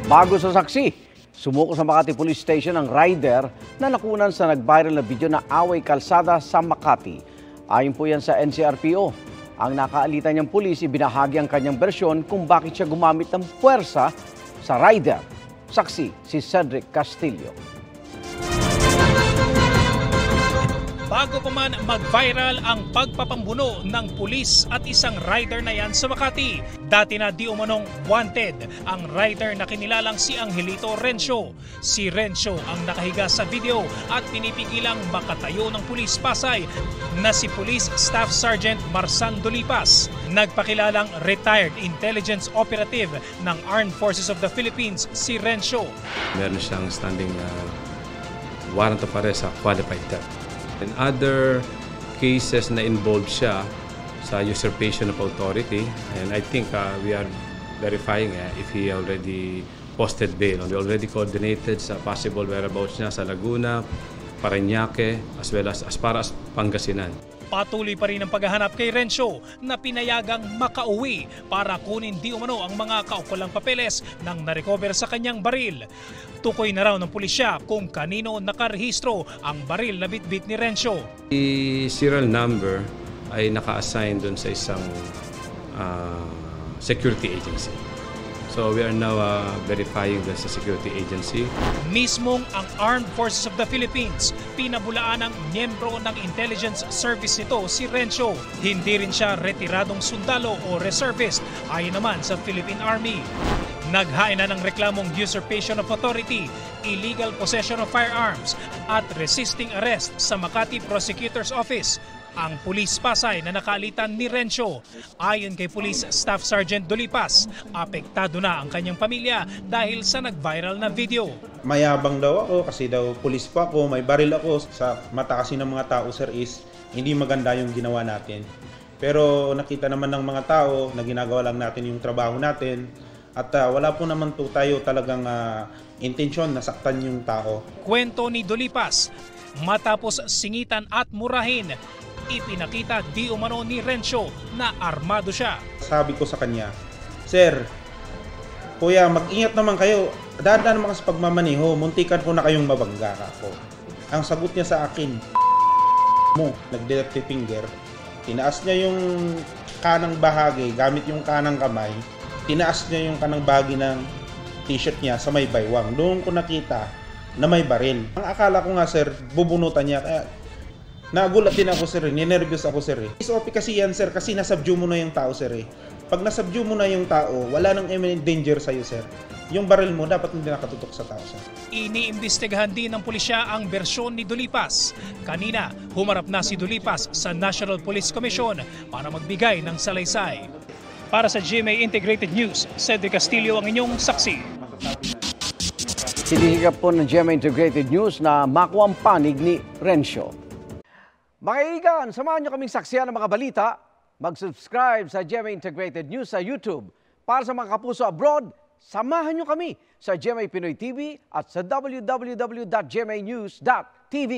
Bago sa saksi, sumuko sa Makati Police Station ang rider na nakunan sa nag-viral na video na away kalsada sa Makati. Ayon po yan sa NCRPO. Ang nakaalitan niyang pulis ibinahagi ang kanyang bersyon kung bakit siya gumamit ng puwersa sa rider. Saksi si Cedric Castillo. Bago pa man mag-viral ang pagpapambuno ng pulis at isang rider na yan sa Makati, dati na di umanong wanted ang rider na kinilalang si Angelito Rencio. Si Rencio ang nakahiga sa video at pinipigilang makatayo ng pulis Pasay na si Police Staff Sergeant Marsan Dolipas, nagpakilalang retired intelligence operative ng Armed Forces of the Philippines si Rencio. Meron siyang standing warrant of arrest sa qualified theft. In other cases na involved siya sa usurpation of authority, and I think we are verifying if he already posted bail. We already coordinated sa possible whereabouts niya sa Laguna, Parañaque, as well as far as Pangasinan. Patuloy pa rin ang paghahanap kay Rencio na pinayagang makauwi para kunin di umano ang mga kaukulang papeles nang narecover sa kanyang baril. Tukoy na raw ng pulisya kung kanino nakarehistro ang baril na bitbit ni Rencio. The serial number ay naka-assign doon sa isang security agency. So we are now verifying that sa security agency. Mismong ang Armed Forces of the Philippines, pinabulaan ng miyembro ng intelligence service nito si Rencio. Hindi rin siya retiradong sundalo o reservist, ayon naman sa Philippine Army. Naghain na ng reklamong usurpation of authority, illegal possession of firearms at resisting arrest sa Makati Prosecutor's Office ang Police Pasay na nakaalitan ni Rencio. Ayon kay Police Staff Sergeant Dolipas, apektado na ang kanyang pamilya dahil sa nag-viral na video. Mayabang daw ako kasi daw pulis pa ako, may baril ako. Sa mata kasi ng mga tao, sir, is hindi maganda yung ginawa natin. Pero nakita naman ng mga tao na ginagawa lang natin yung trabaho natin. At wala po naman to tayo talagang intensyon na saktan yung tao. Kwento ni Dolipas, matapos singitan at murahin, ipinakita di umano ni Rencio na armado siya. Sabi ko sa kanya, "Sir, kuya, mag-ingat naman kayo. Dahan-dahan naman sa pagmamaneho, muntikan ko na kayong mabangga ako." Ang sagot niya sa akin, mo, nag-dirty finger. Tinaas niya yung kanang bahagi, gamit yung kanang kamay. Tinaas niya yung kanang bahagi ng t-shirt niya sa may baywang. Doon ko nakita na may baril. Ang akala ko nga, sir, bubunutan niya. Kaya nagulat din ako, sir. Ninervyos ako, sir. SOP kasi yan, sir, kasi nasubdue mo na yung tao, sir. Pag nasubdue mo na yung tao, wala nang imminent danger sa'yo, sir. Yung baril mo, dapat hindi nakatutok sa tao, sir. Iniimbestigahan din ng pulisya ang bersyon ni Dolipas. Kanina, humarap na si Dolipas sa National Police Commission para magbigay ng salaysay. Para sa GMA Integrated News, Cedric Castillo ang inyong saksi. Sinihigap po ng GMA Integrated News na makuha ang panig ni Rencio. Mga kaibigan, samahan niyo kaming saksiyan ng mga balita. Mag-subscribe sa GMA Integrated News sa YouTube. Para sa mga kapuso abroad, samahan niyo kami sa GMA Pinoy TV at sa www.gmanews.tv.